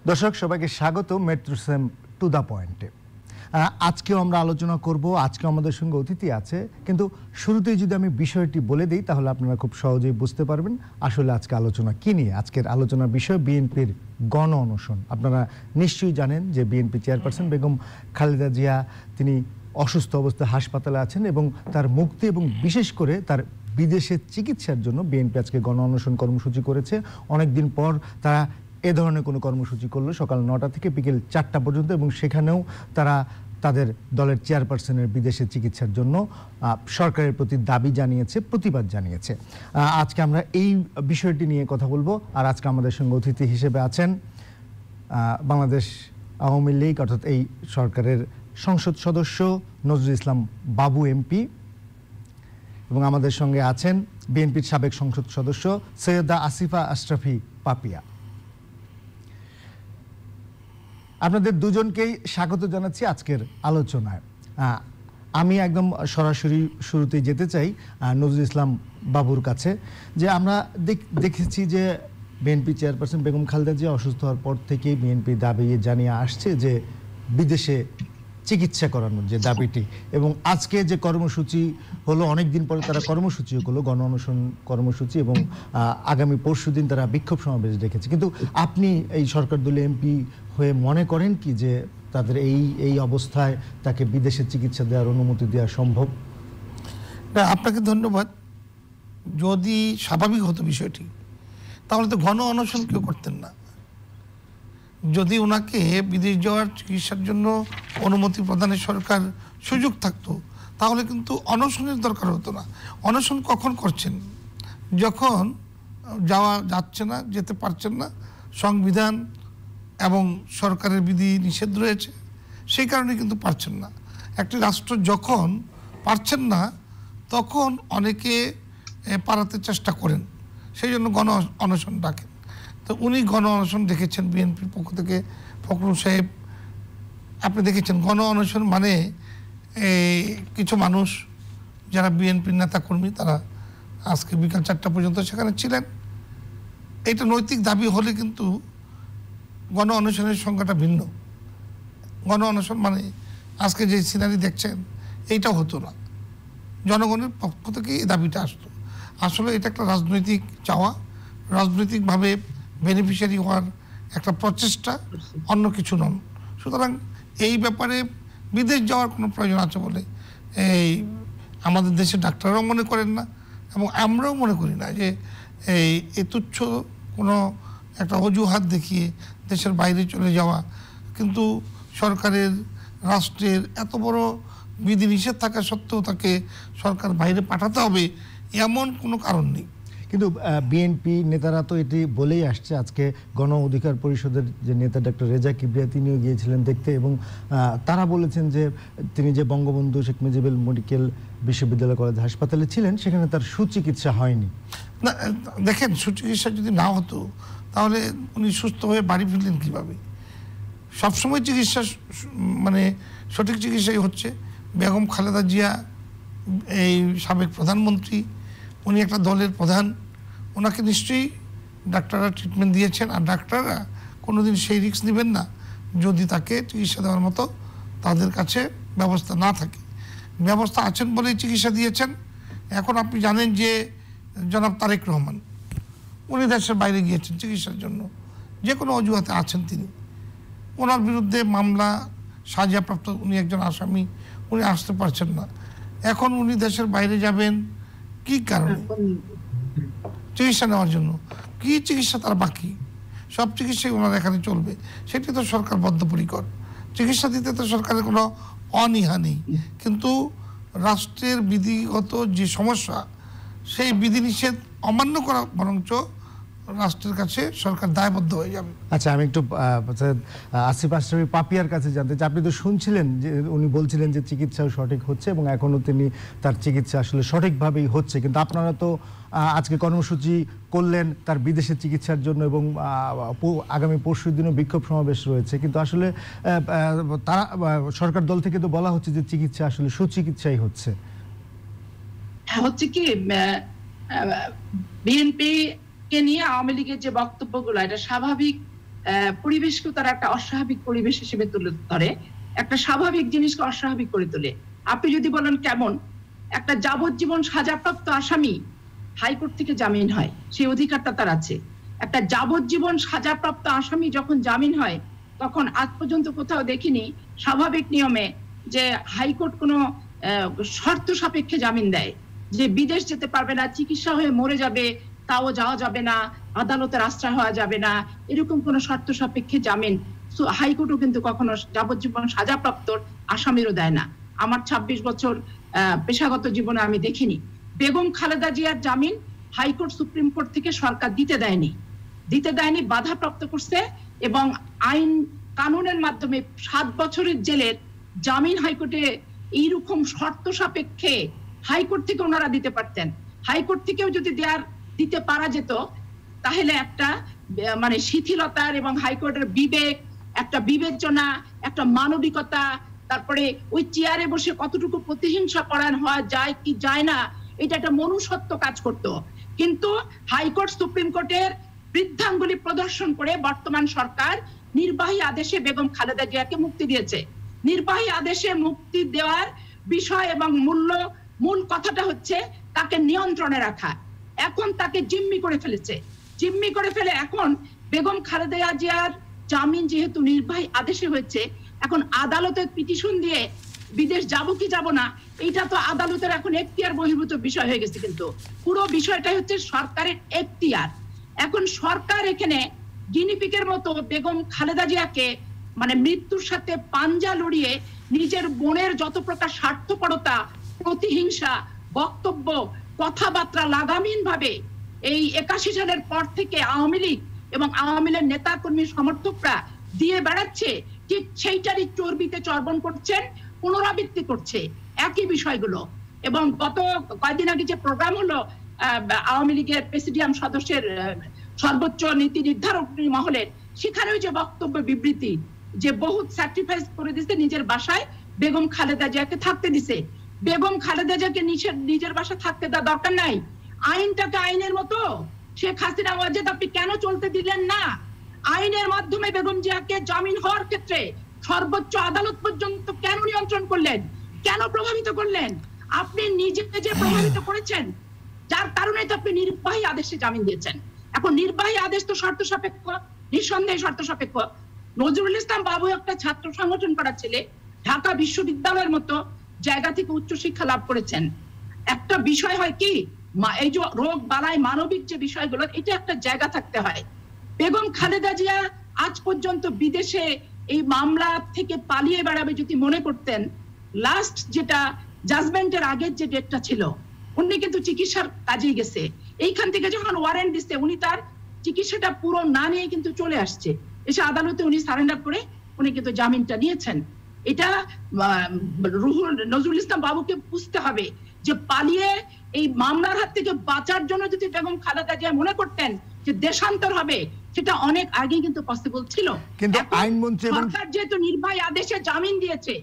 দর্শক সবাইকে স্বাগত মেট্রো সেম টু দ্য পয়েন্টে। আজকেও আমরা আলোচনা করব। আজকে আমাদের সঙ্গে অতিথি আছে, কিন্তু শুরুতেই যদি আমি বিষয়টি বলে দিই তাহলে আপনারা খুব সহজেই বুঝতে পারবেন আসলে আজকে আলোচনা কী নিয়ে। আজকের আলোচনার বিষয় বিএনপির গণ অনশন। আপনারা নিশ্চয়ই জানেন যে বিএনপি চেয়ারপারসন বেগম খালেদা জিয়া তিনি অসুস্থ অবস্থায় হাসপাতালে আছেন এবং তার মুক্তি এবং বিশেষ করে তার বিদেশে চিকিৎসার জন্য বিএনপি আজকে গণ অনশন কর্মসূচি করেছে। অনেকদিন পর তারা এ ধরনের কোনো কর্মসূচি করলো সকাল 9টা থেকে বিকেল 4টা পর্যন্ত, এবং সেখানেও তারা তাদের দলের চেয়ারপারসনের বিদেশে চিকিৎসার জন্য সরকারের প্রতি দাবি জানিয়েছে, প্রতিবাদ জানিয়েছে। আজকে আমরা এই বিষয়টি নিয়ে কথা বলবো। আর আজকে আমাদের সঙ্গে অতিথি হিসেবে আছেন বাংলাদেশ আওয়ামী লীগ অর্থাৎ এই সরকারের সংসদ সদস্য নজরুল ইসলাম বাবু এমপি, এবং আমাদের সঙ্গে আছেন বিএনপির সাবেক সংসদ সদস্য সৈয়দা আসিফা আশরাফি পাপিয়া। আপনাদের দুজনকেই স্বাগত জানাচ্ছি আজকের আলোচনায়। আমি একদম সরাসরি শুরুতেই যেতে চাই নজরুল ইসলাম বাবুর কাছে, যে আমরা দেখেছি যে বিএনপি চেয়ারপারসন বেগম খালেদা জিয়া অসুস্থ হওয়ার পর থেকেই বিএনপি দাবি জানিয়ে আসছে যে বিদেশে চিকিৎসা করানোর যে দাবিটি, এবং আজকে যে কর্মসূচি হলো, অনেকদিন পরে তারা কর্মসূচি হলো গণ অনশন কর্মসূচি, এবং আগামী পরশুদিন তারা বিক্ষোভ সমাবেশ রেখেছে। কিন্তু আপনি এই সরকার দলীয় এমপি হয়ে মনে করেন কি যে তাদের এই অবস্থায় তাকে বিদেশে চিকিৎসা দেওয়ার অনুমতি দেওয়া সম্ভব? না, আপনাকে ধন্যবাদ। যদি স্বাভাবিক হতো বিষয়টি তাহলে তো ঘন অনশন কেউ করতেন না। যদি ওনাকে বিদেশ যাওয়ার চিকিৎসার জন্য অনুমতি প্রদানের সরকার সুযোগ থাকতো তাহলে কিন্তু অনশনের দরকার হতো না। অনশন কখন করছেন? যখন যাচ্ছে না, যেতে পারছেন না, সংবিধান এবং সরকারের বিধি নিষেধ রয়েছে, সেই কারণে কিন্তু পারছেন না। একটি রাষ্ট্র যখন পারছেন না তখন অনেকে পারাতে চেষ্টা করেন, সেই জন্য গণ অনশন ডাকেন। তো উনি গণ অনশন দেখেছেন বিএনপির পক্ষ থেকে, ফখরুল সাহেব আপনি দেখেছেন। গণ অনশন মানে কিছু মানুষ যারা বিএনপির নেতাকর্মী তারা আজকে বিকাল 4টা পর্যন্ত সেখানে ছিলেন। এটা নৈতিক দাবি হলে কিন্তু গণ অনশনের সংখ্যাটা ভিন্ন। গণ অনশন মানে আজকে যে সিনারি দেখছেন এইটা হতো না, জনগণের পক্ষ থেকে এই দাবিটা আসতো। আসলে এটা একটা রাজনৈতিক চাওয়া, রাজনৈতিকভাবে বেনিফিশিয়ারি হওয়ার একটা প্রচেষ্টা, অন্য কিছু নন। সুতরাং এই ব্যাপারে বিদেশ যাওয়ার কোনো প্রয়োজন আছে বলে এই আমাদের দেশের ডাক্তাররাও মনে করেন না, এবং আমরাও মনে করি না যে এই তুচ্ছ কোনো একটা অজুহাত দেখিয়ে দেশের বাইরে চলে যাওয়া। কিন্তু সরকারের রাষ্ট্রের এত বড় বিধিনিষেধ থাকা সত্ত্বেও তাকে সরকার বাইরে পাঠাতে হবে এমন কোনো কারণ নেই। কিন্তু বিএনপি নেতারা তো এটি বলেই আসছে। আজকে গণ অধিকার পরিষদের যে নেতা ডক্টর রেজা কিবরিয়া তিনিও গিয়েছিলেন দেখতে, এবং তারা বলেছেন যে তিনি যে বঙ্গবন্ধু শেখ মুজিবুল মেডিকেল বিশ্ববিদ্যালয় কলেজ হাসপাতালে ছিলেন সেখানে তার সুচিকিৎসা হয়নি। না দেখেন, সুচিকিৎসা যদি না হতো তাহলে উনি সুস্থ হয়ে বাড়ি ফিরলেন কীভাবে? সবসময় চিকিৎসা মানে সঠিক চিকিৎসাই হচ্ছে। বেগম খালেদা জিয়া এই সাবেক প্রধানমন্ত্রী, উনি একটা দলের প্রধান, ওনাকে নিশ্চয়ই ডাক্তাররা ট্রিটমেন্ট দিয়েছেন। আর ডাক্তাররা কোনোদিন সেই রিস্ক নেবেন না যদি তাকে চিকিৎসা দেওয়ার মতো তাদের কাছে ব্যবস্থা না থাকে। ব্যবস্থা আছেন বলেই চিকিৎসা দিয়েছেন। এখন আপনি জানেন যে জনাব তারেক রহমান উনি দেশের বাইরে গিয়েছেন চিকিৎসার জন্য, যে কোনো অজুহাতে আছেন তিনি। ওনার বিরুদ্ধে মামলা, সাজাপ্রাপ্ত উনি একজন আসামি, উনি আসতে পারছেন না। এখন উনি দেশের বাইরে যাবেন কি কারণে? চিকিৎসা নেওয়ার জন্য। কি চিকিৎসা তার বাকি? সব চিকিৎসাই ওনার এখানে চলবে, সেটি তো সরকার বদ্ধপরিকর। চিকিৎসা দিতে তো সরকারের কোনো অনীহা নেই, কিন্তু রাষ্ট্রের বিধিগত যে সমস্যা সেই বিধিনিষেধ অমান্য করা বরঞ্চ রাষ্ট্রের কাছে সরকার দায়বদ্ধ হয়ে যাবে। আচ্ছা, আমি একটু আসিফ আশরাফি পাপিয়ার কাছে জানতে চাই। আপনি তো শুনছিলেন যে উনি বলছিলেন যে চিকিৎসাও সঠিক হচ্ছে এবং এখনও তিনি তার চিকিৎসা আসলে সঠিকভাবেই হচ্ছে, কিন্তু আপনারা তো আজকে কর্মসূচি করলেন তার বিদেশে চিকিৎসার জন্য, এবং আগামী পরশুদিনও বিক্ষোভ সমাবেশ রয়েছে, কিন্তু আসলে তারা সরকার দল থেকে তো বলা হচ্ছে যে চিকিৎসা আসলে সুচিকিৎসাই হচ্ছে। হচ্ছে কি, বিএনপি কে নিয়ে আওয়ামী লীগের যে বক্তব্যগুলো এটা স্বাভাবিক পরিবেশকে তারা একটা অস্বাভাবিক পরিবেশ হিসেবে তুলে ধরে, একটা স্বাভাবিক জিনিসকে অস্বাভাবিক করে তোলে। আপনি যদি বলেন কেমন, একটা যাবজ্জীবন সাজাপ্রাপ্ত আসামি হাইকোর্ট থেকে জামিন হয়, সেই অধিকারটা তার আছে। একটা যাবজ্জীবন সাজাপ্রাপ্ত আসামি যখন জামিন হয়, তখন আজ পর্যন্ত কোথাও দেখিনি স্বাভাবিক নিয়মে যে হাইকোর্ট কোনো শর্ত সাপেক্ষে জামিন দেয়, যে বিদেশ যেতে পারবে না, চিকিৎসা হয়ে মরে যাবে তাও যাওয়া যাবে না, আদালতের আশ্রয় হওয়া যাবে না, এরকম কোনো শর্ত সাপেক্ষে জামিন হাইকোর্টও কিন্তু কখনো যাবজ্জীবন সাজাপ্রাপ্ত আসামিরও দেয় না। আমার 26 বছর পেশাগত জীবনে আমি দেখিনি। বেগম খালেদা জিয়ার জামিন হাইকোর্ট সুপ্রিম কোর্ট থেকে সরকার দিতে দেয়নি, বাধাপ্রাপ্ত করছে, এবং আইন কানুনের মাধ্যমে 7 বছরের জেলের জামিন হাইকোর্টে এইরকম শর্ত সাপেক্ষে হাইকোর্ট থেকে ওনারা দিতে পারতেন। হাইকোর্ট থেকেও যদি দিতে পারা যেত, তাহলে একটা মানে শিথিলতার এবং হাইকোর্টের বিবেক, একটা বিবেচনা, একটা মানবিকতা, তারপরে ওই চেয়ারে বসে কতটুকু প্রতিহিংসা পরায়ণ হওয়া যায় কি যায় না, এটা একটা মনুষ্যত্ব কাজ করত। কিন্তু হাইকোর্ট সুপ্রিম কোর্টের বৃদ্ধাঙ্গুলি প্রদর্শন করে বর্তমান সরকার নির্বাহী আদেশে বেগম খালেদা জিয়াকে মুক্তি দিয়েছে। নির্বাহী আদেশে মুক্তি দেওয়ার বিষয় এবং মূল কথাটা হচ্ছে তাকে নিয়ন্ত্রণে রাখা। এখন তাকে জিম্মি করে ফেলে এখন বেগম খালেদা জিয়ার জামিন যেহেতু নির্বাহী আদেশে হয়েছে, এখন আদালতের পিটিশন দিয়ে বিদেশ যাব কি যাব না, এটা তো আদালতের এখন এখতিয়ার বহির্ভূত বিষয় হয়ে গেছে। কিন্তু পুরো বিষয়টাই হচ্ছে সরকারের এখতিয়ার। এখন সরকার এখানে গিনিপিগের মতো বেগম খালেদা জিয়াকে মানে মৃত্যুর সাথে পাঞ্জা লড়িয়ে নিজের বোনের যত প্রকার স্বার্থপরতা, প্রতিহিংসা, বক্তব্য, কথাবার্তা লাগামহীন ভাবে এই 81 সালের পর থেকে আওয়ামী লীগ এবং আওয়ামী লীগের নেতা কর্মী সমর্থকরা দিয়ে বেড়াচ্ছে, ঠিক সেইটারই চর্বিতে চর্বণ করছেন, পুনরাবৃত্তি করছে একই বিষয়গুলো। এবং গত কয়েকদিন আগে যে প্রোগ্রাম হলো আওয়ামী লীগের প্রেসিডিয়াম সদস্যের সর্বোচ্চ নীতি নির্ধারক মহলের, সেখানেও যে বক্তব্য বিবৃতি যে বহুত স্যাক্রিফাইস করে দিচ্ছে, নিজের বাসায় বেগম খালেদা জিয়াকে থাকতে দিছে। বেগম খালেদা জিয়াকে নিজের বাসায় থাকতে দেওয়ার দরকার নাই, আইনটাকে আইনের মতো শেখ হাসিনা ওয়াজেদ আপনি কেন চলতে দিলেন না? আইনের মাধ্যমে বেগম জিয়াকে জামিন হওয়ার ক্ষেত্রে সর্বোচ্চ আদালত পর্যন্ত কেন নিয়ন্ত্রণ করলেন, কেন প্রভাবিত করলেন? আপনি নিজে যে প্রভাবিত করেছেন, যার কারণে তো আপনি নির্বাহী আদেশে জামিন দিয়েছেন। এখন নির্বাহী আদেশ তো শর্ত সাপেক্ষ, নিঃসন্দেহে শর্ত সাপেক্ষ। নজরুল ইসলাম বাবু একটা ছাত্র সংগঠন করা ছেলে, ঢাকা বিশ্ববিদ্যালয়ের মতো জায়গা থেকে উচ্চশিক্ষা লাভ করেছেন। একটা বিষয় হয় কি, এই যে রোগ বালাই মানবিক যে বিষয়গুলো, এটা একটা জায়গা থাকতে হয়। বেগম খালেদা জিয়া আজ পর্যন্ত বিদেশে এই মামলা থেকে পালিয়ে বেড়াবে যদি মনে করতেন, লাস্ট যেটা জাজমেন্টের আগের যে ডেটটা ছিল, উনি কিন্তু চিকিৎসার কাজেই গেছে। এইখান থেকে যখন ওয়ারেন্ট দিচ্ছে, উনি তার চিকিৎসাটা পুরো না নিয়ে কিন্তু চলে আসছে, এসে আদালতে উনি সারেন্ডার করে উনি কিন্তু জামিনটা নিয়েছেন। এটা নজরুল ইসলাম বাবুকে বুঝতে হবে যে পালিয়ে এই মামলার হাত থেকে বাঁচার জন্য যদি বেগম খালেদা জিয়া মনে করতেন যে দেশান্তর হবে, সেটা অনেক আগে কিন্তু পসিবল ছিল। কিন্তু আইনমন্ত্রী সরকার যেহেতু নির্বাহী আদেশে জামিন দিয়েছে,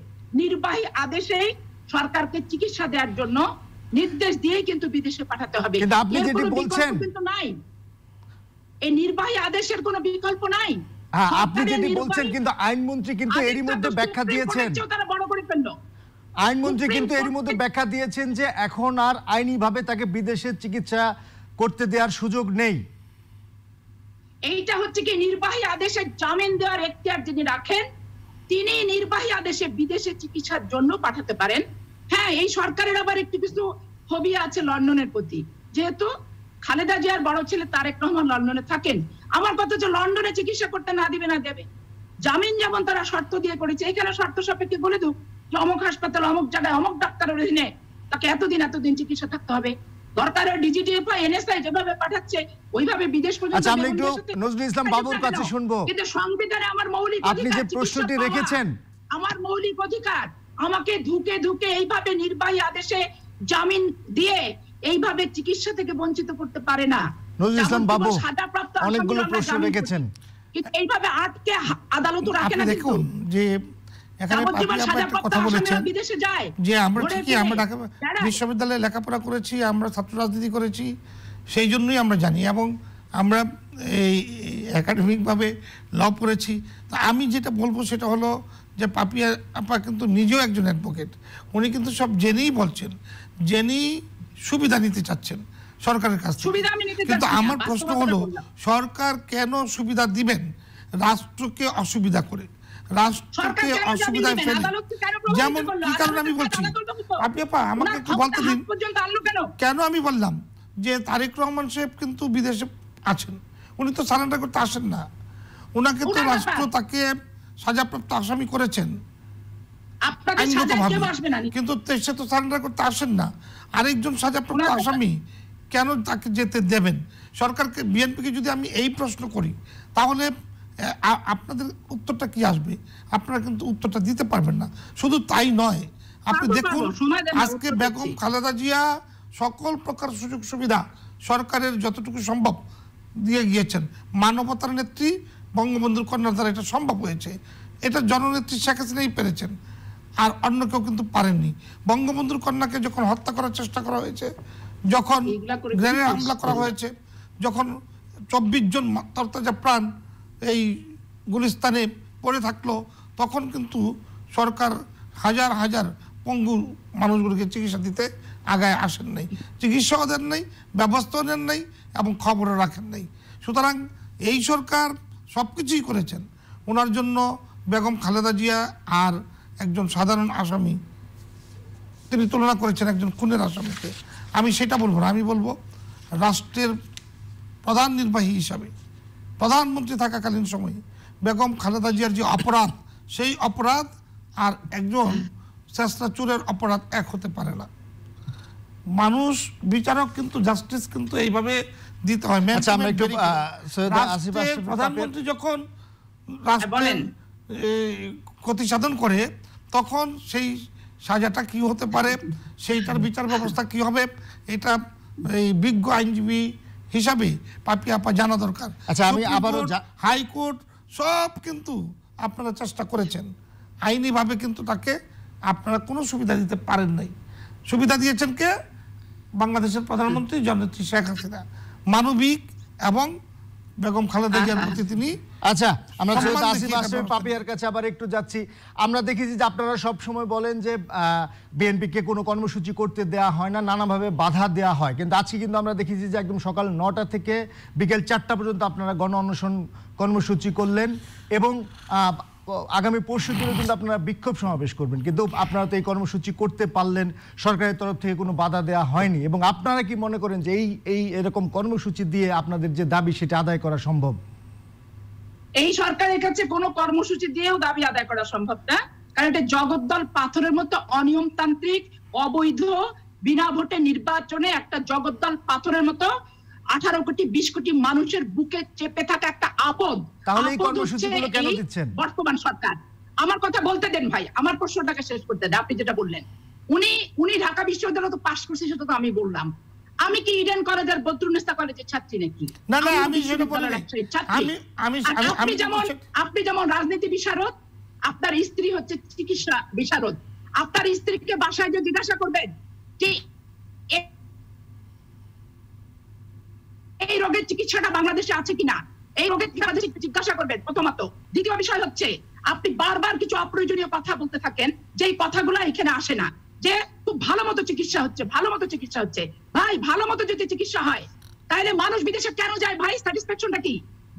নির্বাহী আদেশেই সরকারকে চিকিৎসা দেওয়ার জন্য নির্দেশ দিয়ে কিন্তু বিদেশে পাঠাতে হবে। কিন্তু আপনি যেটা বলছেন কিন্তু নাই, এই নির্বাহী আদেশের কোনো বিকল্প নাই। হ্যাঁ, আপনি যেটা বলছেন, কিন্তু আইনমন্ত্রী কিন্তু এরই মধ্যে ব্যাখ্যা দিয়েছেন, তারা বড় করে ফেললো। আইনমন্ত্রী কিন্তু এরই মধ্যে ব্যাখ্যা দিয়েছেন যে এখন আর আইনিভাবে তাকে বিদেশে চিকিৎসা করতে দেওয়ার সুযোগ নেই। এইটা হচ্ছে কি, নির্বাহী আদেশে জামিন দেওয়ার এখতিয়ার যিনি রাখেন, তিনি নির্বাহী আদেশে বিদেশে চিকিৎসার জন্য পাঠাতে পারেন। হ্যাঁ, এই সরকারের আবার একটু কিছু ফোবিয়া আছে লন্ডনের প্রতি, যেহেতু খালেদা জিয়ার বড় ছেলে তারেক রহমান লন্ডনে থাকেন। আমার কথা হচ্ছে লন্ডনে চিকিৎসা করতে না দিবে না দেবে, জামিন যেমন তারা শর্ত দিয়ে করেছে, এখানে শর্ত সাপেক্ষে বলে দুক যে অমুক হাসপাতাল, অমুক জায়গায়, অমুক ডাক্তারের অধীনে তাকে এতদিন চিকিৎসা থাকতে হবে। দরকারে ডিজিটিএফআই, এনএসআই যেভাবে পাঠাচ্ছে ওইভাবে বিদেশ পর্যন্ত। আচ্ছা, আমরা একটু নজরুল ইসলাম বাবুর কাছে শুনবো। কিন্তু সংবিধানে আমার মৌলিক অধিকার, আপনি যে প্রশ্নটি রেখেছেন, আমার মৌলিক অধিকার, আমাকে ধুকে এইভাবে নির্বাহী আদেশে জামিন দিয়ে এইভাবে চিকিৎসা থেকে বঞ্চিত করতে পারে না। নজরুল ইসলাম বাবু অনেকগুলো প্রশ্ন রেখেছেন, কিন্তু এইভাবে আটকে আদালতও রাখে না। দেখুন যে এখানে কথা বলেছেন যে আমরা ঠিকই আমরা ঢাকা বিশ্ববিদ্যালয়ে লেখাপড়া করেছি, আমরা ছাত্র রাজনীতি করেছি, সেই জন্যই আমরা জানি, এবং আমরা এই একাডেমিকভাবে ল পড়েছি। তা আমি যেটা বলবো সেটা হলো যে পাপিয়া আপা কিন্তু নিজেও একজন অ্যাডভোকেট, উনি কিন্তু সব জেনেই বলছেন, জেনেই সুবিধা নিতে চাচ্ছেন সরকারের কাছ থেকে। কিন্তু আমার প্রশ্ন হলো সরকার কেন সুবিধা দিবেন রাষ্ট্রকে অসুবিধা করে, রাষ্ট্রকে অসুবিধায় ফেলে? যেমন কি কারণে আমি বলছি আপা আমাকে একটু বলতে দিন কেন আমি বললাম যে তারেক রহমান সাহেব কিন্তু বিদেশে আছেন, উনি তো সারেন্ডার করতে আসেন না, ওনাকে তো রাষ্ট্র তাকে সাজাপ্রাপ্ত আসামি করেছেন আইনগতভাবে, কিন্তু সে তো সারেন্ডার করতে আসেন না। আরেকজন সাজাপ্রাপ্ত আসামি কেন তাকে যেতে দেবেন? সরকারকে, বিএনপিকে যদি আমি এই প্রশ্ন করি তাহলে আপনাদের উত্তরটা কি আসবে? আপনারা কিন্তু উত্তরটা দিতে পারবেন না। শুধু তাই নয়, আপনি দেখুন আজকে বেগম খালেদা জিয়া সকল প্রকার সুযোগ সুবিধা সরকারের যতটুকু সম্ভব দিয়ে গিয়েছেন। মানবতার নেত্রী বঙ্গবন্ধুর কন্যার দ্বারা এটা সম্ভব হয়েছে, এটা জননেত্রী শেখ হাসিনাই পেরেছেন, আর অন্য কেউ কিন্তু পারেননি। বঙ্গবন্ধুর কন্যাকে যখন হত্যা করার চেষ্টা করা হয়েছে, যখন গ্রেনেড হামলা করা হয়েছে, যখন 24 জন তরতাজা প্রাণ এই গুলিস্তানে পড়ে থাকলো, তখন কিন্তু সরকার হাজার হাজার পঙ্গু মানুষগুলোকে চিকিৎসা দিতে আগায় আসেন নাই, চিকিৎসাও দেন নাই, ব্যবস্থাও নেন নাই এবং খবরও রাখেন নাই। সুতরাং এই সরকার সব কিছুই করেছেন ওনার জন্য। বেগম খালেদা জিয়া আর একজন সাধারণ আসামি তিনি তুলনা করেছেন একজন খুনের আসামিকে। আমি সেটা বলবো না, আমি বলবো রাষ্ট্রের প্রধান নির্বাহী হিসাবে প্রধানমন্ত্রী থাকাকালীন সময়ে বেগম খালেদা জিয়ার যে অপরাধ, সেই অপরাধ আর একজন চেষ্টা চোরের অপরাধ এক হতে পারে না। মানুষ বিচারক কিন্তু জাস্টিস কিন্তু এইভাবে দিতে হয়। প্রধানমন্ত্রী যখন রাষ্ট্রের ক্ষতি সাধন করে তখন সেই সাজাটা কি হতে পারে, সেইটার বিচার ব্যবস্থা কি হবে, এটা এই বিজ্ঞ আইনজীবী হিসাবে পাপিয়া আপা জানা দরকার। আচ্ছা, আমি আবারও হাইকোর্ট সব কিন্তু আপনারা চেষ্টা করেছেন, আইনিভাবে কিন্তু তাকে আপনারা কোনো সুবিধা দিতে পারেন নাই। সুবিধা দিয়েছেন কে? বাংলাদেশের প্রধানমন্ত্রী জননেত্রী শেখ হাসিনা, মানবিক এবং বেগম খালেদা জিয়ার প্রতি তিনি। আচ্ছা, আমরা সৈয়দ আসিফ আশরাফি পাপিয়ার কাছে আবার একটু যাচ্ছি। আমরা দেখেছি যে আপনারা সব সময় বলেন যে বিএনপিকে কোনো কর্মসূচি করতে দেয়া হয় না, নানাভাবে বাধা দেয়া হয়, কিন্তু আজকে কিন্তু আমরা দেখেছি যে একদম সকাল 9টা থেকে বিকেল 4টা পর্যন্ত আপনারা গণ অনশন কর্মসূচি করলেন এবং আগামী পরশু দিনে কিন্তু আপনারা বিক্ষোভ সমাবেশ করবেন, কিন্তু আপনারা তো এই কর্মসূচি করতে পারলেন, সরকারের তরফ থেকে কোনো বাধা দেওয়া হয়নি। এবং আপনারা কি মনে করেন যে এই এরকম কর্মসূচি দিয়ে আপনাদের যে দাবি সেটা আদায় করা সম্ভব? এই সরকারের কাছে কোনো কর্মসূচি দিয়েও দাবি আদায় করা সম্ভব না, কারণ এটা জগদ্দল পাথরের মতো অনিয়মতান্ত্রিক, অবৈধ, বিনা ভোটে নির্বাচনে একটা জগদ্দল পাথরের মতো 18 কোটি 20 কোটি মানুষের বুকে চেপে থাকা একটা আপদ। তাহলে এই কর্মসূচিগুলো কেন দিচ্ছেন বর্তমান সরকার? আমার কথা বলতে দেন ভাই, আমার প্রশ্নটাকে শেষ করতে দেন। আপনি যেটা বললেন, উনি ঢাকা বিশ্ববিদ্যালয় তো পাশ করছে, সেটা তো আমি বললাম। আমি কি ইডেন কলেজের বদরুন্নেসা কলেজের ছাত্রী নাকি? না না, আমি সেটা বলি না। আপনি যেমন রাজনীতি বিশারদ, আপনার স্ত্রী হচ্ছে চিকিৎসা বিশারদ। আপনার স্ত্রীকে বাসায় যে জিজ্ঞাসা করবেন যে এই রোগের চিকিৎসাটা বাংলাদেশে আছে কিনা, এই রোগের জিজ্ঞাসা করবেন প্রথমত। দ্বিতীয় বিষয় হচ্ছে আপনি বারবার কিছু অপ্রয়োজনীয় কথা বলতে থাকেন, যেই কথাগুলো এখানে আসে না, যে খুব ভালো মতো চিকিৎসা হচ্ছে, ভালো মতো চিকিৎসা হচ্ছে। ভাই, ভালো মতো যদি চিকিৎসা হয় তাহলে মানুষ বিদেশে কেন যায় ভাই? স্যাটিসফ্যাকশনটা কি?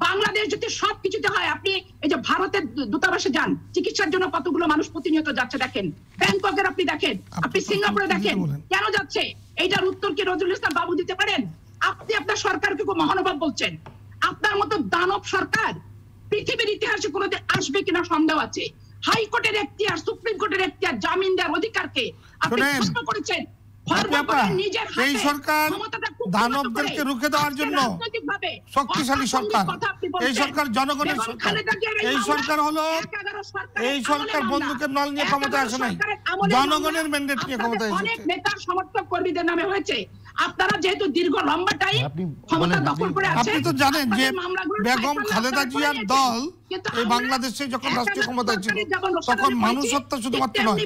বাংলাদেশ যদি সবকিছুতে হয়, আপনি এই যে ভারতের দূতাবাসে যান চিকিৎসার জন্য, কতগুলো মানুষ প্রতিনিয়ত যাচ্ছে দেখেন। ব্যাংককের আপনি দেখেন, আপনি সিঙ্গাপুরে দেখেন, কেন যাচ্ছে? এইটার উত্তর কি নজরুল ইসলাম বাবু দিতে পারেন? আপনি আপনার সরকারকে খুব মহানুভব বলছেন। আপনার মতো দানব সরকার পৃথিবীর ইতিহাসে কোনোদিন আসবে কিনা সন্দেহ আছে। হাইকোর্টের এখতিয়ার, সুপ্রিম কোর্টের এখতিয়ার, জামিন দেওয়ার অধিকারকে আপনি খর্ব করেছেন। এই সরকার দানবদেরকে রুখে দেওয়ার জন্য শক্তিশালী সরকার, এই সরকার জনগণের সরকার। এই সরকার হলো, এই সরকার বন্দুকের নল নিয়ে ক্ষমতায় আসে নাই, জনগণের ম্যান্ডেট নিয়ে ক্ষমতায় এসেছে। অনেক নেতা সমর্থক কর্মীদের নামে হয়েছে। আপনারা যেহেতু দীর্ঘ লম্বা টাইম ক্ষমতা দখল করে আছেন, আপনি তো জানেন যে বেগম খালেদা জিয়ার দল এই বাংলাদেশে যখন রাষ্ট্রীয় ক্ষমতায় ছিল তখন মানুষ হত্যা শুধুমাত্র নয়,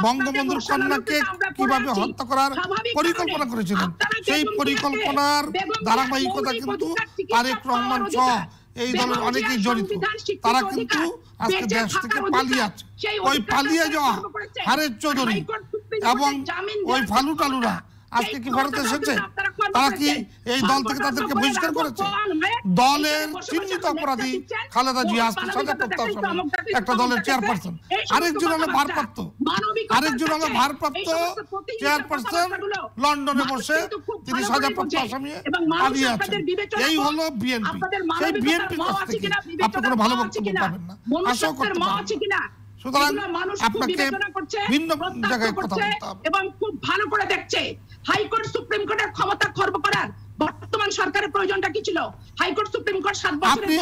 বঙ্গবন্ধুর কন্যাকে কিভাবে হত্যা করার পরিকল্পনা করেছিলেন, সেই পরিকল্পনার ধারাবাহিকতা কিন্তু তারেক রহমান সহ এই দলের অনেকেই জড়িত, তারা কিন্তু আজকে দেশ থেকে পালিয়ে আছে। ওই পালিয়ে যাওয়া হারেস চৌধুরী এবং ওই ফালু টালুরা আজকে কি ভারতে এসেছে? তারা কি এই দল থেকে তাদেরকে বহিষ্কার করেছে? দলের চিহ্নিত অপরাধী খালেদা জিয়া আজকে সাজাপ্রাপ্ত আসামি, একটা দলের চেয়ারপারসন। আরেকজন হলো ভারপ্রাপ্ত চেয়ারপারসন, লন্ডনে বসে তিনি সাজাপ্রাপ্ত আসামি পালিয়ে আছেন। এই হলো বিএনপি। সেই বিএনপি কাছ থেকে আপনি কোনো ভালো বক্তব্য পাবেন না, আশাও করতে পারবেন না। সুতরাং আপনাকে ভিন্ন জায়গায় কথা বলতে হবে এবং খুব ভালো করে দেখছে হাইকোর্ট সুপ্রিম কোর্টের ক্ষমতা খর্ব করার বর্তমান সরকারের প্রয়োজনটা কি ছিল? হাইকোর্ট সুপ্রিম কোর্ট 7 বছরের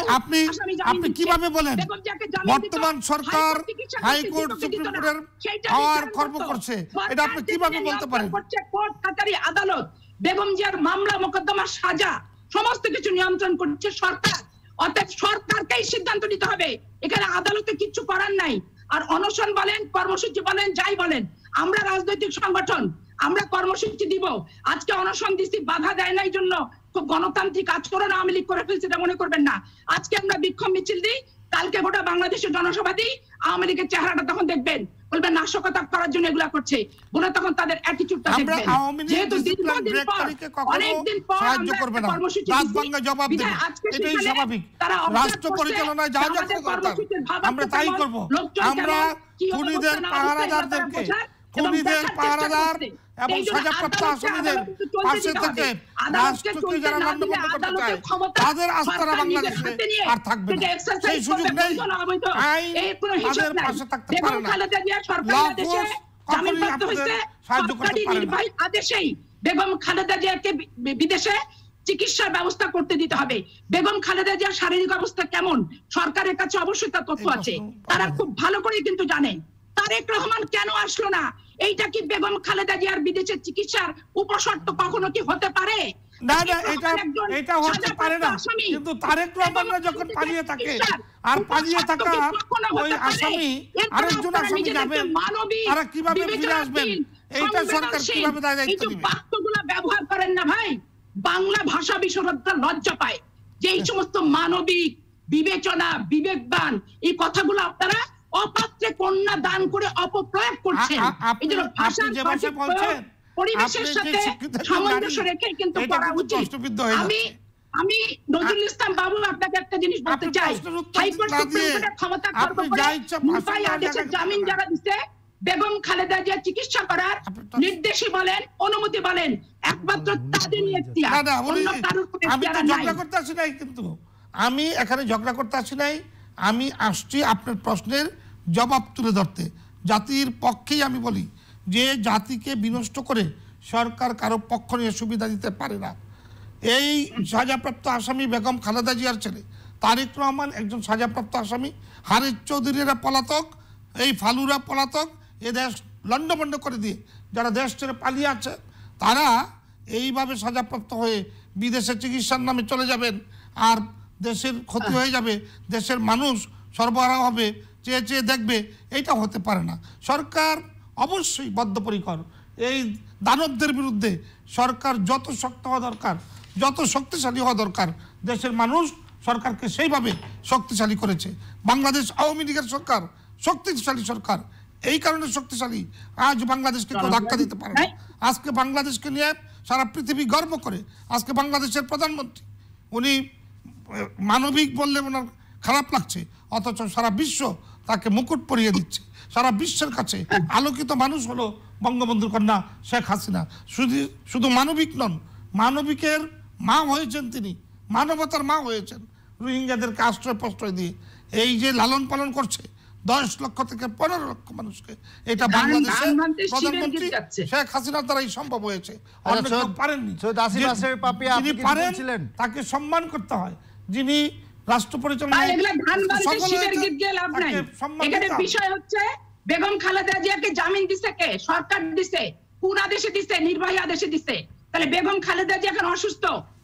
আপনি কিভাবে বলেন বর্তমান সরকার হাইকোর্ট সুপ্রিম কোর্টের পাওয়ার খর্ব করছে? এটা আপনি কিভাবে বলতে পারেন? কোর্ট কাছারি আদালত বেগম জিয়ার মামলা মোকদ্দমার সাজা সমস্ত কিছু নিয়ন্ত্রণ করছে সরকার। অর্থাৎ সরকারকেই সিদ্ধান্ত নিতে হবে, এখানে আদালতে কিছু করার নাই। আর অনশন বলেন, কর্মসূচি বলেন, যাই বলেন, আমরা রাজনৈতিক সংগঠন, আমরা কর্মসূচি দিব। আজকে অনশন দিচ্ছি, বাধা দেয় নাই জন্য খুব গণতান্ত্রিক আচরণ আওয়ামী লীগ করে ফেলছে, এটা মনে করবেন না। আজকে আমরা বিক্ষোভ মিছিল দিই, কালকে গোটা বাংলাদেশের জনসভা দিই, আওয়ামী লীগের চেহারাটা তখন দেখবেন, বলবেন নাশকতা করার জন্য এগুলা করছে বলে, তখন তাদের অ্যাটিটিউডটা দেখবেন। যেহেতু দীর্ঘদিন পর, অনেকদিন পর সাহায্য করবে না, রাজভাঙ্গা জবাব দেবে, এটাই স্বাভাবিক। রাষ্ট্র পরিচালনায় যা যা দরকার আমরা তাই করব। আমরা খুনিদের পাহারাদারদেরকে, খুনিদের পাহারাদার এবং সাজাপ্রাপ্ত আসামিদের পাশে থেকে রাষ্ট্রকে যারা লন্ডভন্ড করতে চায় তাদের আস্থারা বাংলাদেশে আর থাকবে না, সেই সুযোগ নেই। আইন তাদের পাশে থাকতে পারে না, সাহায্য করতে পারে না। আদেশেই বেগম খালেদা জিয়াকে বিদেশে চিকিৎসার ব্যবস্থা করতে দিতে হবে। বেগম খালেদা জিয়ার শারীরিক অবস্থা কেমন সরকারের কাছে অবশ্যই তার তথ্য আছে, তারা খুব ভালো করে কিন্তু জানে। তারেক রহমান কেন আসলো না? এইটা কি বেগম খালেদা জিয়ার বিদেশে চিকিৎসার উপশর্ত কখনো কি হতে পারে? না না, এটা হতে পারে না। কিন্তু তারেক রহমানরা যখন পালিয়ে থাকে, আর পালিয়ে থাকা ওই আসামি আরেকজন আসামি যাবেন, তারা কিভাবে ফিরে আসবেন এইটা সরকার কিভাবে দায়িত্ব নেবে? বাক্যগুলো ব্যবহার করেন না ভাই, বাংলা ভাষা বিশারদরা লজ্জা পায় যে এই সমস্ত মানবিক বিবেচনা, বিবেকবান এই কথাগুলো আপনারা অপাত্রে কন্যা দান করে অপপ্রয়োগ করছেন। এই জন্য ভাষার সঠিক প্রয়োগ পরিবেশের সাথে সামঞ্জস্য রেখে কিন্তু করা উচিত। আমি নজরুল ইসলাম বাবু আপনাকে একটা জিনিস বলতে চাই, হাইকোর্ট সুপ্রিম কোর্টের ক্ষমতা খর্ব করে মুম্বাই আদেশে জামিন যারা দিতে বেগম খালেদা জিয়া চিকিৎসা করার নির্দেশই বলেন, অনুমতি বলেন, একমাত্র তাদের এখতিয়ার, অন্য কারোর কোনো এখতিয়ার নাই। ঝগড়া করতে আসি নাই, কিন্তু আমি এখানে ঝগড়া করতে আসি নাই, আমি আসছি আপনার প্রশ্নের জবাব তুলে ধরতে। জাতির পক্ষেই আমি বলি যে জাতিকে বিনষ্ট করে সরকার কারো পক্ষ নিয়ে সুবিধা দিতে পারে না। এই সাজাপ্রাপ্ত আসামি বেগম খালেদা জিয়ার ছেলে তারেক রহমান একজন সাজাপ্রাপ্ত আসামি, হারেস চৌধুরীরা পলাতক, এই ফালুরা পলাতক। এ দেশ লন্ডভন্ড করে দিয়ে যারা দেশ ছেড়ে পালিয়ে আছে তারা এইভাবে সাজাপ্রাপ্ত হয়ে বিদেশে চিকিৎসার নামে চলে যাবেন, আর দেশের ক্ষতি হয়ে যাবে, দেশের মানুষ সরবরাহ হবে, চেয়ে চেয়ে দেখবে, এইটা হতে পারে না। সরকার অবশ্যই বদ্ধপরিকর, এই দানবদের বিরুদ্ধে সরকার যত শক্ত হওয়া দরকার, যত শক্তিশালী হওয়া দরকার, দেশের মানুষ সরকারকে সেইভাবে শক্তিশালী করেছে। বাংলাদেশ আওয়ামী লীগের সরকার শক্তিশালী সরকার, এই কারণে শক্তিশালী, আজ বাংলাদেশকে কেউ ধাক্কা দিতে পারে না। আজকে বাংলাদেশকে নিয়ে সারা পৃথিবী গর্ব করে। আজকে বাংলাদেশের প্রধানমন্ত্রী উনি মানবিক বললে ওনার খারাপ লাগছে, অথচ সারা বিশ্ব তাকে মুকুট পরিয়ে দিচ্ছে। সারা বিশ্বের কাছে আলোকিত মানুষ হলো বঙ্গবন্ধুর কন্যা শেখ হাসিনা। শুধু মানবিক নন, মানবিকের মা হয়েছেন তিনি, মানবতার মা হয়েছেন। রোহিঙ্গাদেরকে আশ্রয় প্রশ্রয় দিয়ে এই যে লালন পালন করছে 10 লক্ষ থেকে 15 লক্ষ মানুষকে, এটা বাংলাদেশের প্রধানমন্ত্রী শেখ হাসিনার দ্বারাই সম্ভব হয়েছে, অন্য কেউ পারেননি। যিনি পারেন তাকে সম্মান করতে হয়, যিনি রাষ্ট্র পরিচালনায় বিষয় হচ্ছে বেগম খালেদা জিয়াকে জামিন দিছে কে? সরকার দিছে। কোন আদেশে দিছে? নির্বাহী আদেশে দিছে। তাহলে বেগম খালেদা জিয়া এখন অসুস্থ,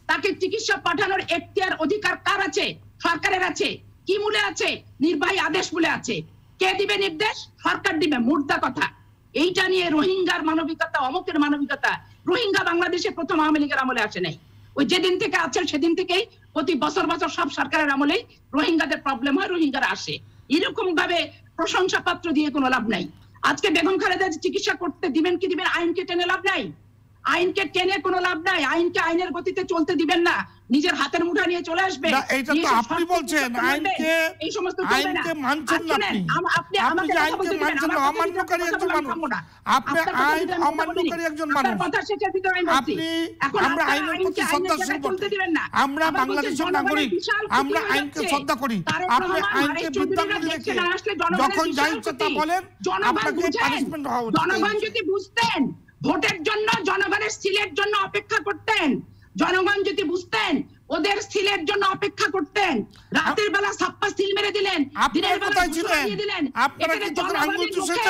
তাকে চিকিৎসা পাঠানোর এখতিয়ার অধিকার কার আছে? সরকারের আছে। কি মূলে আছে? নির্বাহী আদেশ বলে আছে। কে দিবে নির্দেশ? সরকার দিবে। মুর্দা কথা। এইটা নিয়ে রোহিঙ্গার মানবিকতা, অমুকের মানবিকতা, রোহিঙ্গা বাংলাদেশে প্রথম আওয়ামী লীগের আমলে আসে নাই। ওই যেদিন থেকে আছে সেদিন থেকেই প্রতি বছর বছর সব সরকারের আমলেই রোহিঙ্গাদের প্রবলেম হয়, রোহিঙ্গারা আসে। এরকম ভাবে প্রশংসা পাত্র দিয়ে কোনো লাভ নাই। আজকে বেগম খালেদা চিকিৎসা করতে দিবেন কি দিবেন, আইনকে টেনে লাভ নাই, আইনকে টেনে কোনো লাভ নাই, আইনকে আইনের গতিতে চলতে দিবেন না, নিজের হাতের মুঠা নিয়ে চলে আসবে। এইটা তো আপনি বলছেন আইনকে, এই সমস্ত আইনকে মানছেন না আপনি, আপনি যে আইনকে মানছেন না, অমান্যকারী একজন মানুষ আপনি, আইন অমান্যকারী একজন মানুষ আপনি। আমরা আইনের প্রতি শ্রদ্ধাশীল, আমরা বাংলাদেশের নাগরিক, আমরা আইনকে শ্রদ্ধা করি। আপনি আইনকে বিদ্যাঙ্গুলি রেখে যখন যা ইচ্ছা তা বলেন, আপনাকে পানিশমেন্ট হওয়া উচিত। জনগণ যদি বুঝতেন ভোটের জন্য জনগণের সিলের জন্য অপেক্ষা করতেন, জনগণ যদি বুঝতেন ওদের সিলের জন্য অপেক্ষা করতেন, রাতের বেলা ছাপ্পা সিল মেরে দিলেন, দিনের বেলা দিয়ে দিলেন, এখানে জনগণের মুখে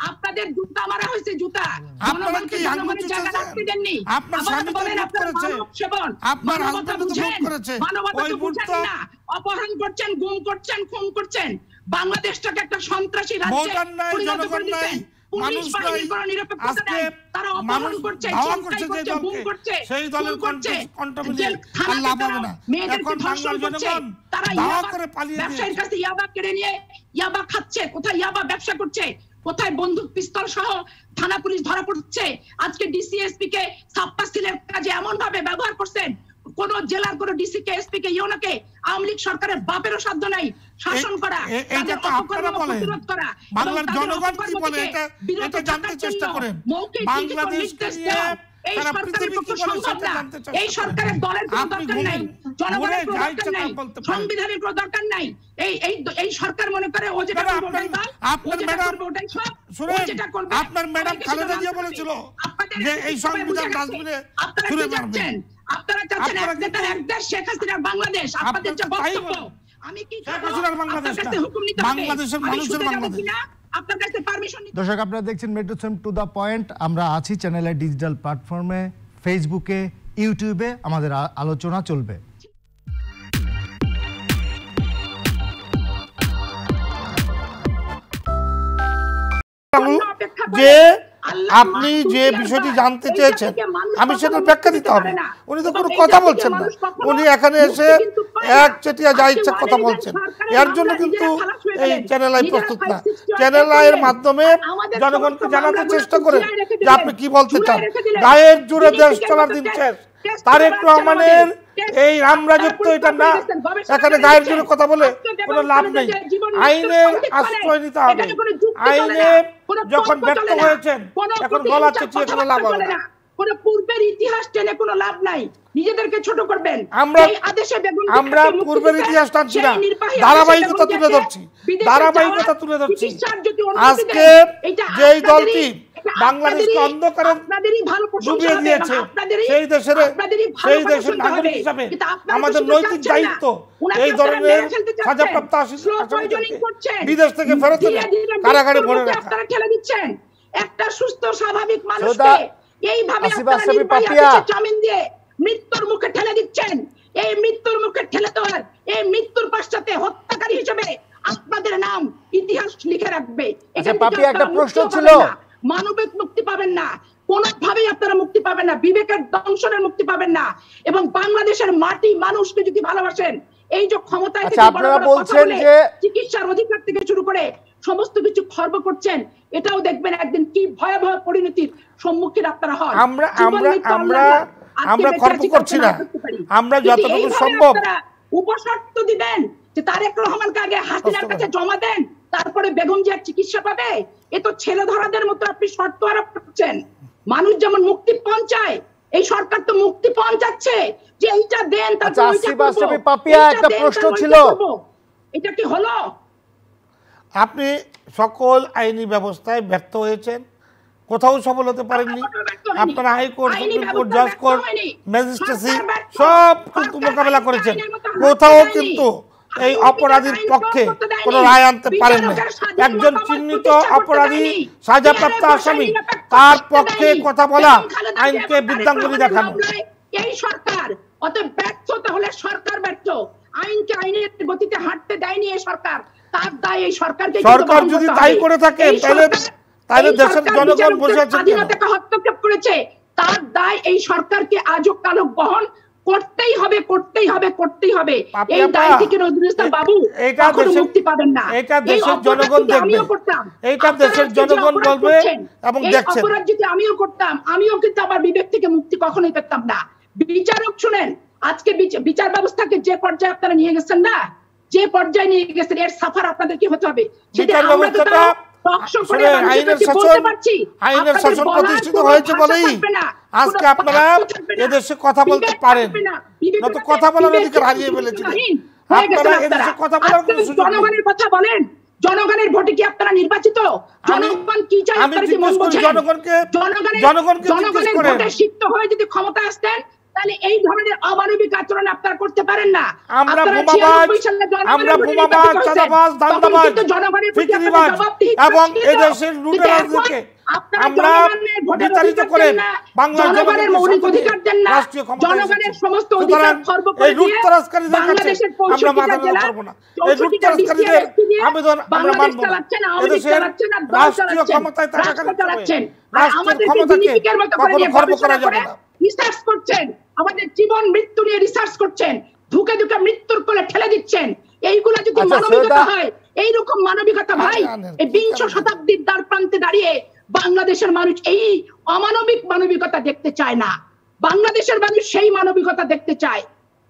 আপনাদের জুতা মারা হয়েছে, জুতা। জনগণকে জনগণের জায়গা রাখতে দেননি। আবার বলেন আপনারা মানব সেবন, মানবতা বুঝেন, মানবতা তো বুঝেন না, অপহরণ করছেন, গুম করছেন, খুন করছেন, বাংলাদেশটাকে একটা সন্ত্রাসী রাজ্যে পরিণত করে দিচ্ছেন। পুলিশ বাহিনীর কোনো নিরপেক্ষতা নাই, তারা অপহরণ করছে, ছিনতাই করছে, গুম করছে, সেই দলের কন্ট্রোমিনেশন আর লাভ হবে না। এখন বাংলার জনগণ তারা দাওয়া করে পালিয়ে ব্যবসায়ীর কাছে ইয়াবা কেড়ে নিয়ে ইয়াবা খাচ্ছে, কোথায় ইয়াবা ব্যবসা করছে, কোথায় বন্দুক পিস্তল সহ থানা পুলিশ ধরা পড়ছে। আজকে ডিসিএসপি কে ছাপ্পা সিলের কাজে এমন ভাবে ব্যবহার করছেন, কোন জেলার কোন ডিসি কে এসপি কে ইউনোকে আওয়ামী লীগ সরকারের বাপেরও সাধ্য নাই শাসন করা, তাদের অপকর্ম প্রতিরোধ করা। বাংলার জনগণ কি বলে এটা জানতে চেষ্টা করেন। বাংলাদেশ নিয়ে তারা পৃথিবী কি বলে সেটা জানতে চেষ্টা করেন। এই সরকারের দলের কোনো দরকার নাই, জনগণের কোনো দরকার নাই, সংবিধানের কোনো দরকার নাই। এই সরকার মনে করে ও যেটা করবে ওটাই দল, ও যেটা করবে ওটাই সব। আপনার ম্যাডাম খালেদা জিয়া বলেছিল যে এই সংবিধান ডাস্টবিনে ছুঁড়ে মারবেন। আপনারা চাচ্ছেন এক নেতার এক দেশ, শেখ হাসিনার বাংলাদেশ। আপনাদের যে বক্তব্য, আমি কি বাংলাদেশের মানুষের বাংলাদেশ। আপনার কাছে পারমিশন নিতে। দর্শক, আপনারা দেখছেন metro FM to the point. আমরা আছি চ্যানেলের ডিজিটাল প্ল্যাটফর্মে, ফেসবুকে, ইউটিউবে আমাদের আলোচনা চলবে। যে আপনি যে বিষয়টি জানতে চেয়েছেন আমি সেটার ব্যাখ্যা দিতে হবে। উনি তো কোনো কথা বলছেন না, উনি এখানে এসে এক চেটিয়া যা ইচ্ছা কথা বলছেন। এর জন্য কিন্তু এই চ্যানেল আই প্রস্তুত না। চ্যানেল আইয়ের মাধ্যমে জনগণকে জানাতে চেষ্টা করেন যে আপনি কি বলতে চান। গায়ের জোরে দেশ চলার দিন শেষ। তারেক রহমানের এই রামরাজত্ব এটা না, এখানে গায়ের জোরে কথা বলে কোনো লাভ নেই। আইনের আশ্রয় নিতে হবে। আইনে যখন ব্যর্থ হয়েছেন এখন গলা চেঁচিয়ে কোনো লাভ হবে না। কোন পূর্বের ইতিহাস টেনে কোনো লাভ নাই, নিজেদেরকে ছোট করবেন। আমরা পূর্বের ইতিহাস টানছি না, ধারাবাহিকতা তুলে ধরছি, ধারাবাহিকতা তুলে ধরছি। আজকে যেই দলটি বাংলাদেশকে অন্ধকারে ডুবিয়ে দিয়েছে সেই দেশের নাগরিক হিসাবে আমাদের নৈতিক দায়িত্ব এই ধরনের সাজাপ্রাপ্ত বিদেশ থেকে ফেরত এনে কারাগারে ভরে রাখা। ঠেলে দিচ্ছেন একটা সুস্থ স্বাভাবিক মানুষকে, এইভাবে জামিন দিয়ে মৃত্যুর মুখে ঠেলে দিচ্ছেন। এই মৃত্যুর মুখে ঠেলে দেওয়ার, এই মৃত্যুর পশ্চাতে হত্যাকারী হিসেবে আপনাদের নাম ইতিহাস লিখে রাখবে। একটা প্রশ্ন ছিল, মানবিক মুক্তি পাবেন না, কোনোভাবেই আপনারা মুক্তি পাবেন না, বিবেকের দংশনের মুক্তি পাবেন না। এবং বাংলাদেশের মাটি মানুষকে যদি ভালোবাসেন, এই যে ক্ষমতায় আপনারা বলছেন যে চিকিৎসার অধিকার থেকে শুরু করে সমস্ত কিছু খর্ব করছেন, এটাও দেখবেন একদিন কি ভয়াবহ পরিণতির সম্মুখীন আপনারা হন। আমরা খর্ব করছি না, আমরা যতটুকু সম্ভব উপশর্ত দিবেন যে তারেক রহমানকে আগে হাসিনার কাছে জমা দেন, তারপরে বেগম জিয়ার চিকিৎসা পাবে। এ তো ছেলে ধরাদের মতো আপনি শর্ত আরোপ করছেন। মানুষ যেমন মুক্তি পৌঁছায়, এই সরকার তো মুক্তি পৌঁছাচ্ছে যে এইটা দেন, তারপর একটা প্রশ্ন ছিল, এটা কি হলো? আপনি সকল আইনি ব্যবস্থায় ব্যর্থ হয়েছেন, কোথাও সফল হতে পারেননি। আপনারা হাইকোর্ট, সুপ্রিম কোর্ট, জজ কোর্ট, ম্যাজিস্ট্রেসি সব কিন্তু মোকাবেলা করেছেন, কোথাও কিন্তু এই অপরাধীর পক্ষে কোনো রায় আনতে পারেন না। একজন চিহ্নিত অপরাধী, সাজাপ্রাপ্ত আসামি, তার পক্ষে কথা বলা আইনকে বৃদ্ধাঙ্গুলি দেখানো। এই সরকার অত ব্যর্থ, তাহলে সরকার ব্যর্থ। আইনকে আইনের গতিতে হাঁটতে দেয়নি এই সরকার, তার দায় এই সরকারকে। সরকার যদি তাই করে থাকে তাহলে দেশের জনগণ বসে আছে, স্বাধীনতাকে হস্তক্ষেপ করেছে, তার দায় এই সরকারকে আজও কালো বহন করতেই হবে করতেই হবে করতেই হবে। আপনি এই আপা, দায় থেকে নজরুল ইসলাম বাবু এটা কখনো দেশের- মুক্তি পাবেন না। এটা এই দেশের অপরাধ জনগণ যদি দেখবে, আমিও করতাম, এটা আপনারা দেশের আজকে যে জনগণ অপরাধ বলবে করছেন, এবং এই দেখছেন। অপরাধ যদি আমিও করতাম, আমিও কিন্তু আমার বিবেক থেকে মুক্তি কখনোই পেতাম না। বিচারক শুনেন, আজকে বিচার ব্যবস্থাকে যে পর্যায়ে আপনারা নিয়ে গেছেন না, যে পর্যায়ে নিয়ে গেছেন, এর সাফার আপনাদের কি হতে হবে? সেটা বিচার আমরা তো ব্যবস্থাটা তাও টকশো করে শুনে মানুষের আইনের কাছে শাসন, বলতে পারছি। আইনের আপনাদের শাসন বলার প্রতিষ্ঠিত কোনো হয়েছে ভাষা বলেই থাকবে না, আজকে কোনো আপনারা বাক্য থাকবে না, এদেশে কথা বলতে বিবেক পারেন, থাকবে না, বিবেক নয়তো থাকবে, কথা বলার বিবেক অধিকার থাকবে, হারিয়ে ফেলেছিলেন। বিবেকহীন হয়ে গেছেন আপনারা আপনারা। এদেশে কথা বলার আজকে কোনো সুযোগ নেই। জনগণের কথা বলেন, জনগণের ভোটে কি আপনারা নির্বাচিত? জনগণ কি চায় আমি আপনারা কি মন জিজ্ঞেস করি বোঝেন? জনগণকে জিজ্ঞেস জনগণের করেন। ভোটে সিদ্ধ হয়ে যদি ক্ষমতা আসতেন, তাহলে এই ধরনের অমানবিক আচরণ আপনারা করতে পারেন না। আমরা আপনারা বোমাবাজ, 96 সালে জনগণের আমরা ভোটে বোমাবাজ, নির্বাচিত হয়েছেন। চাঁদাবাজ, তখন দান্দাবাজ, কিন্তু জনগণের প্রতি আপনাদের ফিকিরিবাজ জবাবদিহিতা এবং ছিল। এদেশের কিন্তু লুটেরাজদেরকে এখন আপনারা আমরা জনগণের ভোটের বিতাড়িত অধিকার করে দেন না, বাংলার জনগণের মৌলিক অধিকার দেন না, রাষ্ট্রীয় ক্ষমতায় জনগণের এসেছি। সমস্ত সুতরাং অধিকার খর্ব এই করে দিয়ে লুটতরাজকারীদের কাছে বাংলাদেশের আমরা 65টা মাথা নত জেলা, করব না। এই 64টা লুটতরাজকারীদের ডিসি দিয়ে আবেদন আমরা বাংলাদেশ মানব না। চালাচ্ছেন, আওয়ামী লীগ এদেশের চালাচ্ছেন, আর দল রাষ্ট্রীয় চালাচ্ছেন, ক্ষমতায় রাষ্ট্র থাকাকালীন চালাচ্ছেন। সময়ে আর রাষ্ট্রের আমাদেরকে ক্ষমতাকে গিনিপিগের মতো করে কখনো নিয়ে খর্ব গবেষণা করা যাবে করে না। রিসার্চ করছেন, আমাদের জীবন মৃত্যু নিয়ে রিসার্চ করছেন, ধুকে ধুকে মৃত্যুর কোলে ঠেলে দিচ্ছেন। এইগুলা যদি আচ্ছা, মানবিকতা সৈয়দা- হয়, এইরকম মানবিকতা ভাই, এই 20 শতাব্দীর দ্বার প্রান্তে দাঁড়িয়ে বাংলাদেশের মানুষ এই অমানবিক মানবিকতা দেখতে চায় না। বাংলাদেশের মানুষ সেই মানবিকতা দেখতে চায়,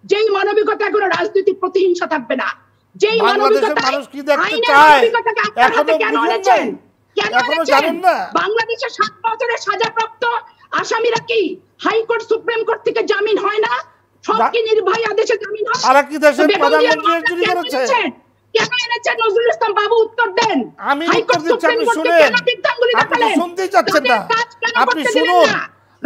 যেই মানবিকতা কোনো রাজনৈতিক প্রতিহিংসা থাকবে না, যেই বাংলাদেশের মানবিকতা মানুষ কি দেখতে আইনের চায় মানবিকতাকে আপনার হাতে এখনো কেন বুঝেন এনেছেন? নাই? কেন এখনো এনেছেন? জানেন না? বাংলাদেশে 7 বছরের সাজাপ্রাপ্ত আসামিরা কি হাইকোর্ট সুপ্রিম কোর্ট থেকে জামিন হয় না? সব কি নির্ভয় আদেশে জামিন হয়? তারা কি দেশের তো বেগম জিয়ার প্রধানমন্ত্রী মামলা চুরি কেন করেছে? এনেছেন? কেন এনেছেন? নজরুল ইসলাম বাবু উত্তর দেন। আমি উত্তর হাইকোর্ট দিচ্ছি, সুপ্রিম আপনি কোর্টকে শুনেন। কেন বৃদ্ধাঙ্গুলি আপনি তো দেখালেন? শুনতেই চাচ্ছেন তাদের না। কাজ কেন আপনি করতে দিলেন শুনুন। না?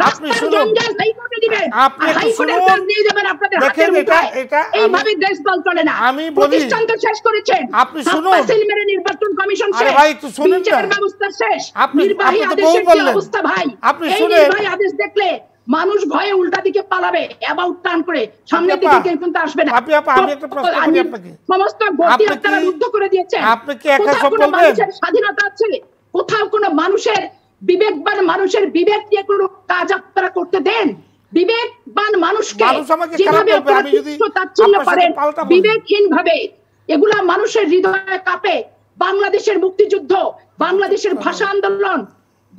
আপনি রাস্তার শুনুন। জঞ্জাল হাইকোর্টে দিবেন, আপনি আর একটু হাইকোর্টের শুনুন। কাজ নিয়ে যাবেন আপনাদের দেখেন, হাতের মুঠোয়। এটা এইভাবে দেশ দল চলে না। আমি বলি- প্রতিষ্ঠান তো শেষ করেছেন, আপনি শুনুন। হাপ্পাসিল মেরে নির্বাচন কমিশন আরে শেষ, ভাই, একটু শুনুন না। বিচার ব্যবস্থা শেষ, আপনি- নির্বাহী আপনি তো আদেশের বহু কি বললেন। অবস্থা ভাই? আপনি এই শুনেন। নির্বাহী আদেশ দেখলে মানুষ ভয়ে উল্টা দিকে পালাবে, অ্যাবাউট টার্ন করে সামনের আপনি আপা, দিকে কিন্তু আসবে না। আপনি আপা, আমি একটা প্রশ্ন করি আপনাকে। সমস্ত গতি আপনি আপনারা কি- রুদ্ধ করে দিয়েছেন। আপনি কি একা কোথাও সব কোনো বলবেন? মানুষের স্বাধীনতা আছে? কোথাও কোনো মানুষের বিবেকবান মানুষের বিবেক দিয়ে কোনো কাজ আপনারা করতে দেন? বিবেকবান মানুষকে মানুষ আমাকে খারাপ যেভাবে বলবে, আপনারা আমি যদি তুচ্ছ তাচ্ছিল্য আপনার সাথে করেন, পাল্টা বলি। বিবেকহীন ভাবে, এগুলা মানুষের হৃদয়ে কাঁপে। বাংলাদেশের মুক্তিযুদ্ধ, বাংলাদেশের ভাষা আন্দোলন,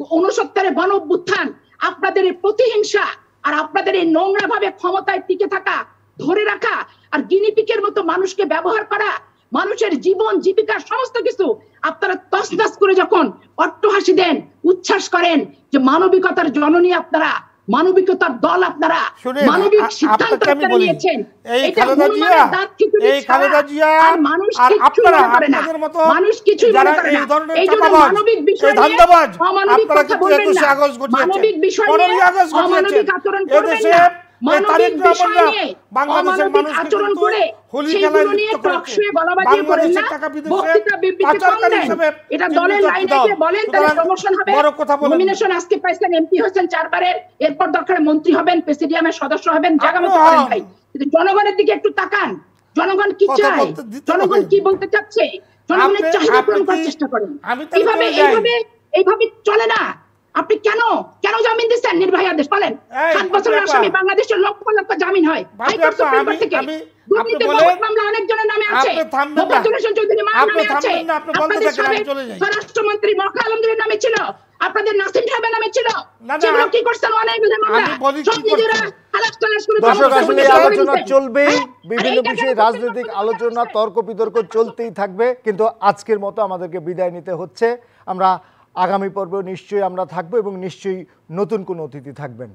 69 গণ অভ্যুত্থান, আপনাদের এই প্রতিহিংসা আর আপনাদের এই নোংরা ভাবে ক্ষমতায় টিকে থাকা, ধরে রাখা, আর গিনিপিকের মতো মানুষকে ব্যবহার করা, মানুষের জীবন জীবিকা সমস্ত কিছু আপনারা তছনছ করে যখন অট্টহাসি দেন, উচ্ছ্বাস করেন যে মানবিকতার জননী আপনারা, মানবিকতার দল আপনারা, শুনেন, মানবিক সিদ্ধান্ত আপনাকে আমি আপনারা বলি, নিয়েছেন। এই এটা খালেদা হনুমানের জিয়া, দাঁত খিচুড়ি এই ছাড়া খালেদা জিয়া আর মানুষ আর কিচ্ছু আপনারা, মনে করে না। আপনাদের মতো মানুষ কিছুই যারা মনে করে এই না। ধরনের এই জন্য চাপাবাজ, মানবিক বিষয় এই নিয়ে ধান্দাবাজ, অমানবিক আপনারা কথা কিন্তু বলবেন 21শে না। আগস্ট ঘটিয়েছেন, মানবিক বিষয় 15ই নিয়ে আগস্ট ঘটিয়েছেন। অমানবিক আচরণ করবেন এদেশে না। এই মানবিক তারেক বিষয় রহমানরা নিয়ে বাংলাদেশের অমানবিক মানুষকে আচরণ কিন্তু করে হোলি সেগুলো খেলায় নিয়ে লিপ্ত টক করেছে। শোয়ে গলাবাজিয়ে পড়েন না। বাংলাদেশের টাকা বিদেশে বক্তৃতা বিবৃতি কম পাচারকারী দেন। হিসেবে এটা চিহ্নিত দলের লাইনে দাও। গিয়ে বলেন, তাহলে সুতরাং প্রমোশন হবে। বড় কথা বলেন। নমিনেশন আজকে পাইছেন, এমপি হয়েছেন 4 বারের, এরপর দরকার মন্ত্রী হবেন, প্রেসিডিয়ামের সদস্য হবেন, জায়গা মতো আপনিও করেন হন। ভাই। কিন্তু জনগণের দিকে একটু তাকান, জনগণ কি কথা চায়, বলতে দিতে জনগণ হবে। কি বলতে চাচ্ছে, জনগণের আপনি- চাহিদা পূরণ আপনি করার কি- চেষ্টা করেন। আমি তাহলে এইভাবে চলে যাই। এইভাবে এইভাবে চলে না। আপনি কেন জামিন দিচ্ছেন নির্ভয়া আদেশ বলেন? এই, 7 বছরের আপা। আসামি বাংলাদেশের লক্ষ লক্ষ জামিন হয় ভাবি হাইকোর্ট আপা, সুপ্রিম কোর্ট আমি- থেকে। আমি- দুর্নীতির আপনি বলেন, বহুত মামলা অনেকজনের নামে আছে। আপনি থামবেন না। মোফাজ্জল হোসেন চৌধুরীর মার আপনি নামে আছে। থামবেন না, আপনি বলতে আপনাদের থাকেন, আমি সাবেক চলে যাই। স্বরাষ্ট্রমন্ত্রী মরকা আলমগীরের নামে ছিল, আপনাদের নাসিম সাহেবের নামে ছিল। না, সেগুলো কি করছেন? অনেক মামলা আমি বলি কি সব নিজেরা করছেন। খালাস টালাস করে দর্শক, ক্ষমতা আসলে দখল করে আলোচনা নিছেন। চলবেই, হ্যাঁ? আর বিভিন্ন এইটা বিষয়ে কেন রাজনৈতিক সুপ্রিম কোর্ট আলোচনা, থেকে তর্ক বিতর্ক চলতেই থাকবে, কিন্তু আজকের মতো আমাদেরকে বিদায় নিতে হচ্ছে। আমরা আগামী পর্বে নিশ্চয়ই আমরা থাকবো এবং নিশ্চয়ই নতুন কোনো অতিথি থাকবেন।